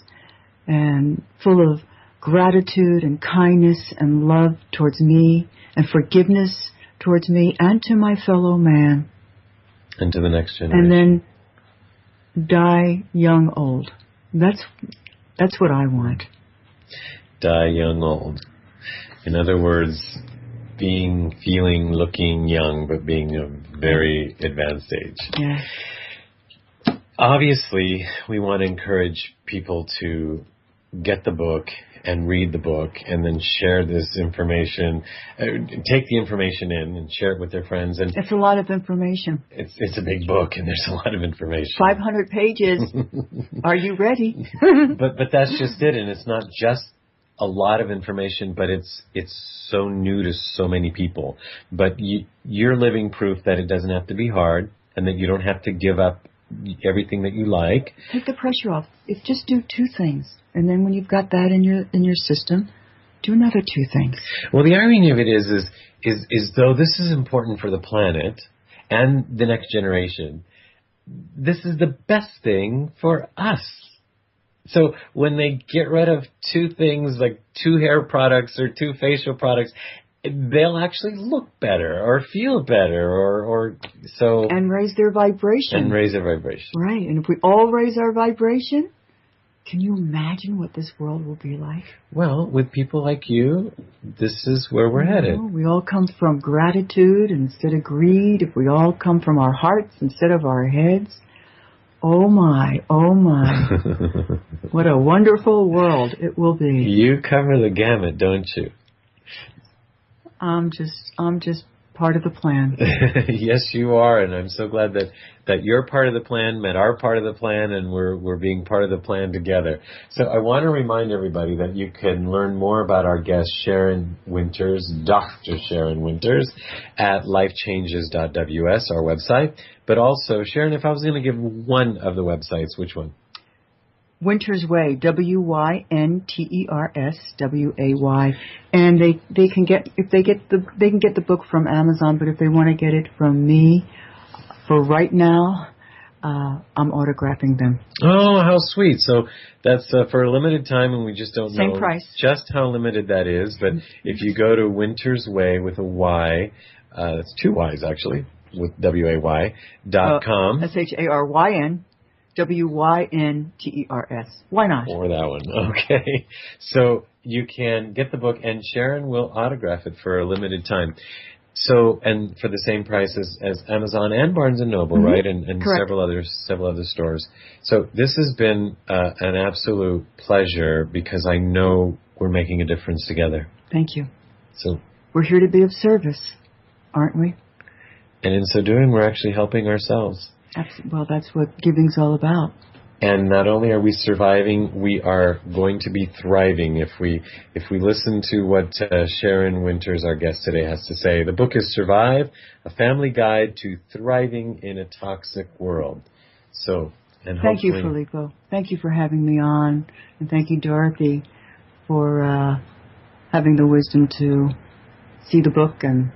and full of gratitude and kindness and love towards me, and forgiveness towards me and to my fellow man. And to the next generation. And then die young old. That's what I want. Die young old. In other words, feeling, looking young, but being a very advanced age. Yeah. Obviously, we want to encourage people to get the book and read the book, and then share this information, take the information in and share it with their friends. And it's a lot of information. It's a big book, and there's a lot of information. 500 pages. Are you ready? But that's just it, and it's not just a lot of information, but it's so new to so many people. But you're living proof that it doesn't have to be hard, and that you don't have to give up everything that you like. Take the pressure off. Just do 2 things. And then when you've got that in your system, do another 2 things. Well, the irony of it is though this is important for the planet and the next generation, this is the best thing for us. So when they get rid of 2 things, like 2 hair products or 2 facial products, they'll actually look better or feel better or so. And raise their vibration. And raise their vibration. Right. And if we all raise our vibration, can you imagine what this world will be like? Well, with people like you, this is where we're headed. We all come from gratitude instead of greed. If we all come from our hearts instead of our heads, oh my, what a wonderful world it will be. You cover the gamut, don't you? I'm just part of the plan. Yes, you are, and I'm so glad that your part of the plan met our part of the plan, and we're being part of the plan together. So I want to remind everybody that you can learn more about our guest, Sharyn Wynters, Dr. Sharyn Wynters, at lifechanges.ws, our website. But also, Sharyn, if I was going to give one of the websites, which one? Wynters Way, Wynters, WAY, and they can get the book from Amazon, but if they want to get it from me, for right now, I'm autographing them. Oh, how sweet! So that's for a limited time, and we just don't know same price. Just how limited that is. But if you go to Wynters Way with a Y, that's 2 Y's actually, with WAY.com. SHARYN. WYNTERS. Why not? Or that one. Okay. So you can get the book, and Sharyn will autograph it for a limited time. So, and for the same price as Amazon and Barnes & Noble, right? And several other stores. So this has been an absolute pleasure, because I know we're making a difference together. Thank you. So we're here to be of service, aren't we? And in so doing, we're actually helping ourselves. Well, that's what giving's all about. And not only are we surviving, we are going to be thriving if we listen to what Sharyn Wynters, our guest today, has to say. The book is Survive, A Family Guide to Thriving in a Toxic World. So And thank you, hopefully, Filippo. Thank you for having me on, and thank you, Dorothy, for having the wisdom to see the book, and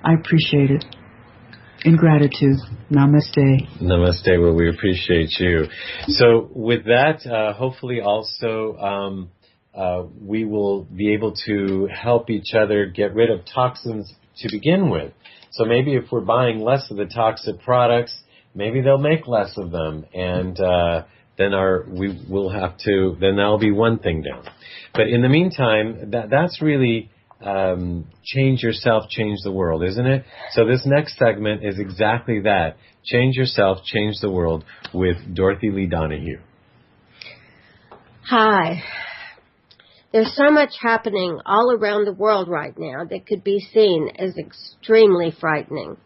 I appreciate it. In gratitude. Namaste. Namaste. Well, we appreciate you. So with that, hopefully also we will be able to help each other get rid of toxins to begin with. So maybe if we're buying less of the toxic products, maybe they'll make less of them, and then that'll be one thing down. But in the meantime, that's really change yourself, change the world, isn't it? So this next segment is exactly that. Change yourself, change the world with Dorothy Lee Donahue. Hi. There's so much happening all around the world right now that could be seen as extremely frightening.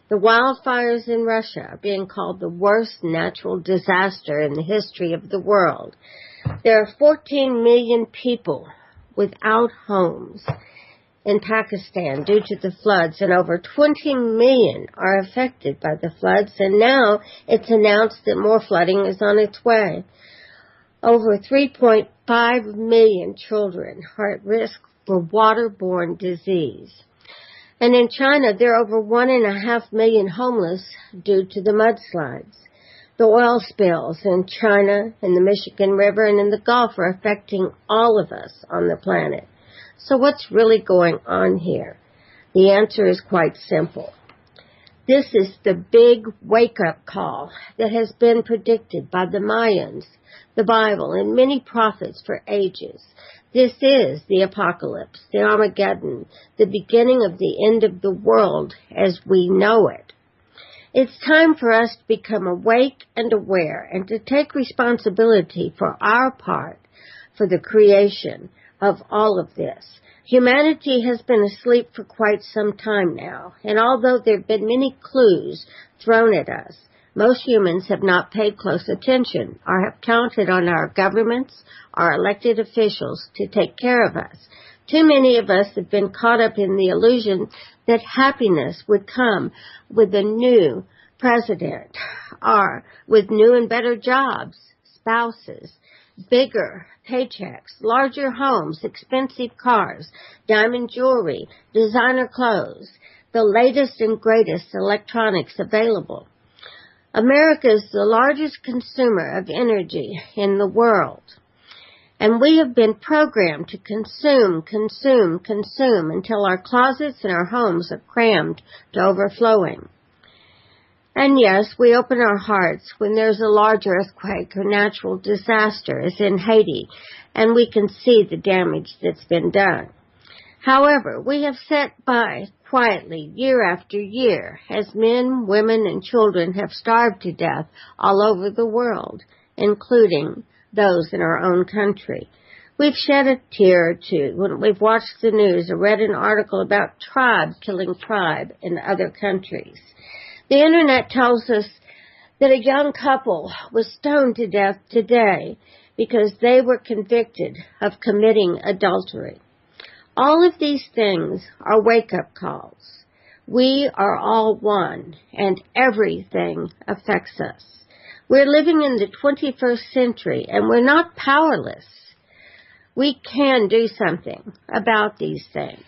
The wildfires in Russia are being called the worst natural disaster in the history of the world. There are 14 million people without homes in Pakistan due to the floods, and over 20 million are affected by the floods, and now it's announced that more flooding is on its way. Over 3.5 million children are at risk for waterborne disease. And in China, there are over 1.5 million homeless due to the mudslides. The oil spills in China, in the Michigan River, and in the Gulf are affecting all of us on the planet. So what's really going on here? The answer is quite simple. This is the big wake-up call that has been predicted by the Mayans, the Bible, and many prophets for ages. This is the apocalypse, the Armageddon, the beginning of the end of the world as we know it. It's time for us to become awake and aware and to take responsibility for our part for the creation of all of this. Humanity has been asleep for quite some time now, and although there have been many clues thrown at us, most humans have not paid close attention or have counted on our governments, our elected officials to take care of us. Too many of us have been caught up in the illusion that happiness would come with a new president or with new and better jobs, spouses, bigger paychecks, larger homes, expensive cars, diamond jewelry, designer clothes, the latest and greatest electronics available. America is the largest consumer of energy in the world, and we have been programmed to consume until our closets and our homes are crammed to overflowing. And yes, we open our hearts when there's a large earthquake or natural disaster, as in Haiti, and we can see the damage that's been done. However, we have sat by quietly year after year as men, women, and children have starved to death all over the world, including those in our own country. We've shed a tear or two when we've watched the news or read an article about tribe killing tribe in other countries. The Internet tells us that a young couple was stoned to death today because they were convicted of committing adultery. All of these things are wake-up calls. We are all one, and everything affects us. We're living in the 21st century, and we're not powerless. We can do something about these things.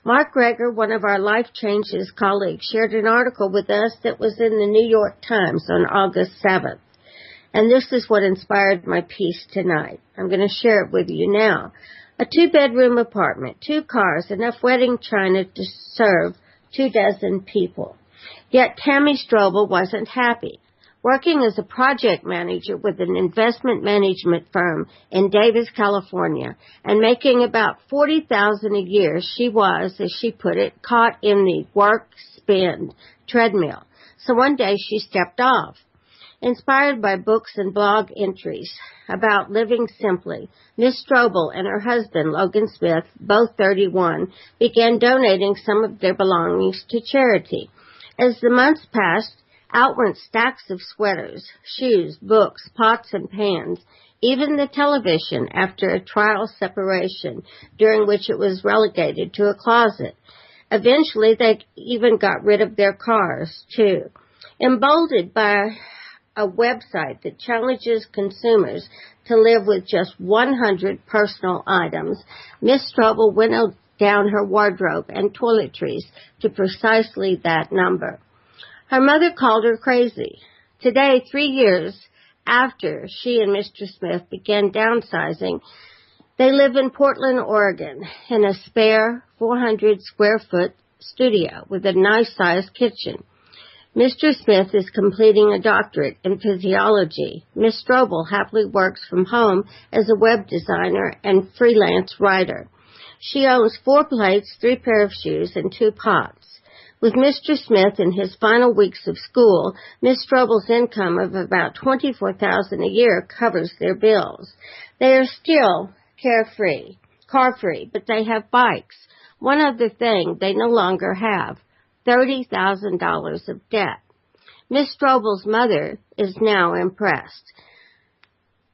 Mark Greger, one of our Life Changes colleagues, shared an article with us that was in the New York Times on August 7th. And this is what inspired my piece tonight. I'm going to share it with you now. A 2-bedroom apartment, 2 cars, enough wedding china to serve 24 people. Yet Tammy Strobel wasn't happy. Working as a project manager with an investment management firm in Davis, California, and making about $40,000 a year, she was, as she put it, caught in the work-spend treadmill. So one day she stepped off. Inspired by books and blog entries about living simply, Miss Strobel and her husband, Logan Smith, both 31, began donating some of their belongings to charity. As the months passed, out went stacks of sweaters, shoes, books, pots and pans, even the television after a trial separation during which it was relegated to a closet. Eventually, they even got rid of their cars, too. Emboldened by a website that challenges consumers to live with just 100 personal items, Miss Strobel winnowed down her wardrobe and toiletries to precisely that number. Her mother called her crazy. Today, 3 years after she and Mr. Smith began downsizing, they live in Portland, Oregon, in a spare 400-square-foot studio with a nice-sized kitchen. Mr. Smith is completing a doctorate in physiology. Miss Strobel happily works from home as a web designer and freelance writer. She owns 4 plates, 3 pair of shoes, and 2 pots. With Mr. Smith in his final weeks of school, Miss Strobel's income of about $24,000 a year covers their bills. They are still car-free, but they have bikes. One other thing they no longer have, $30,000 of debt. Miss Strobel's mother is now impressed.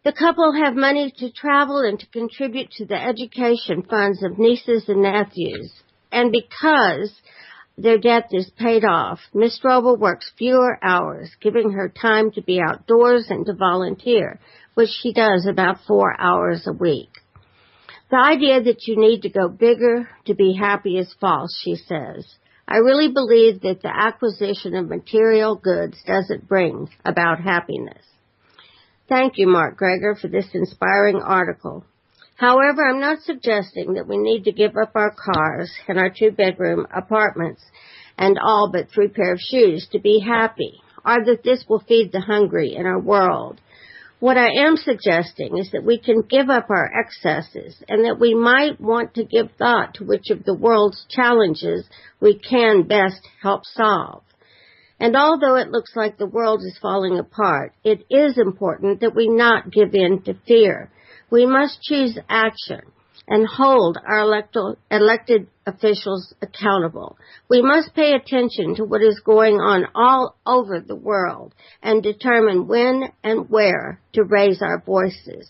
The couple have money to travel and to contribute to the education funds of nieces and nephews. And because their debt is paid off, Miss Strobel works fewer hours, giving her time to be outdoors and to volunteer, which she does about 4 hours a week. The idea that you need to go bigger to be happy is false, she says. I really believe that the acquisition of material goods doesn't bring about happiness. Thank you, Mark Greger, for this inspiring article. However, I'm not suggesting that we need to give up our cars and our 2-bedroom apartments and all but 3 pair of shoes to be happy, or that this will feed the hungry in our world. What I am suggesting is that we can give up our excesses and that we might want to give thought to which of the world's challenges we can best help solve. And although it looks like the world is falling apart, it is important that we not give in to fear. We must choose action and hold our elected officials accountable. We must pay attention to what is going on all over the world and determine when and where to raise our voices.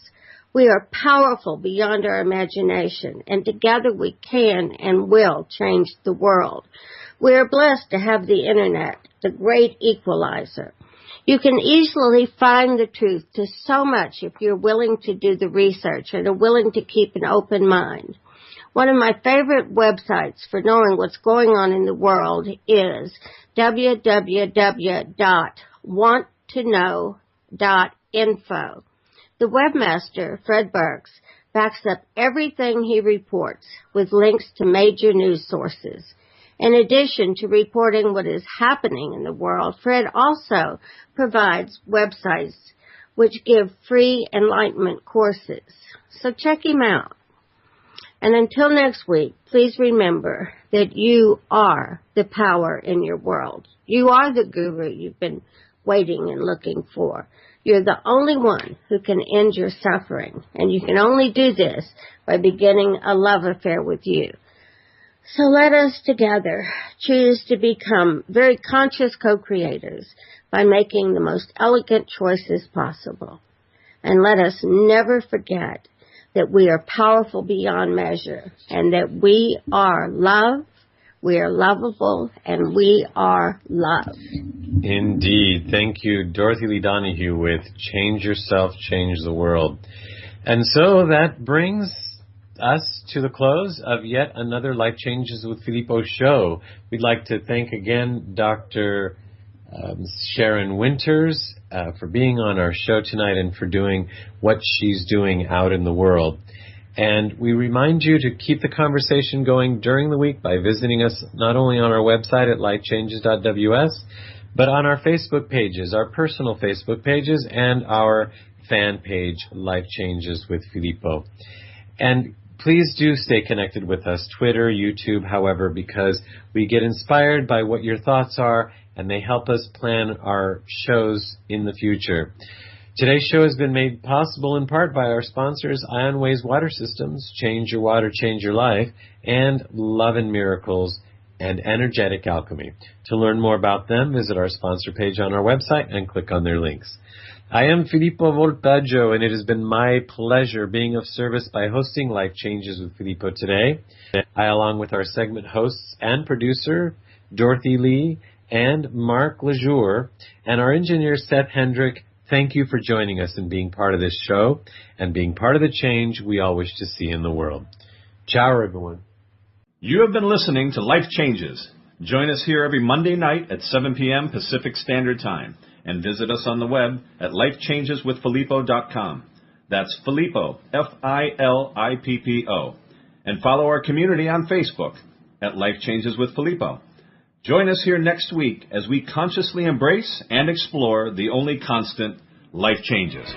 We are powerful beyond our imagination, and together we can and will change the world. We are blessed to have the Internet, the great equalizer. You can easily find the truth to so much if you're willing to do the research and are willing to keep an open mind. One of my favorite websites for knowing what's going on in the world is www.wanttoknow.info. The webmaster, Fred Burks, backs up everything he reports with links to major news sources. In addition to reporting what is happening in the world, Fred also provides websites which give free enlightenment courses. So check him out. And until next week, please remember that you are the power in your world. You are the guru you've been waiting and looking for. You're the only one who can end your suffering, and you can only do this by beginning a love affair with you. So let us together choose to become very conscious co-creators by making the most elegant choices possible. And let us never forget that we are powerful beyond measure and that we are love, we are lovable, and we are love. Indeed. Thank you, Dorothy Lee Donahue with Change Yourself, Change the World. And so that brings us to the close of yet another Life Changes with Filippo show. We'd like to thank again Dr. Sharyn Wynters for being on our show tonight and for doing what she's doing out in the world. And we remind you to keep the conversation going during the week by visiting us not only on our website at lifechanges.ws, but on our Facebook pages, our personal Facebook pages, and our fan page, Life Changes with Filippo. And please do stay connected with us, Twitter, YouTube, however, because we get inspired by what your thoughts are, and they help us plan our shows in the future. Today's show has been made possible in part by our sponsors, Ion Ways Water Systems, Change Your Water, Change Your Life, and Love and Miracles and Energetic Alchemy. To learn more about them, visit our sponsor page on our website and click on their links. I am Filippo Voltaggio, and it has been my pleasure being of service by hosting Life Changes with Filippo today. I, along with our segment hosts and producer, Dorothy Lee, and Mark Lejour, and our engineer, Seth Hendrick. Thank you for joining us and being part of this show and being part of the change we all wish to see in the world. Ciao, everyone. You have been listening to Life Changes. Join us here every Monday night at 7 p.m. Pacific Standard Time, and visit us on the web at lifechangeswithfilippo.com. That's Filippo, Filippo. And follow our community on Facebook at Life Changes with Filippo. Join us here next week as we consciously embrace and explore the only constant, life changes.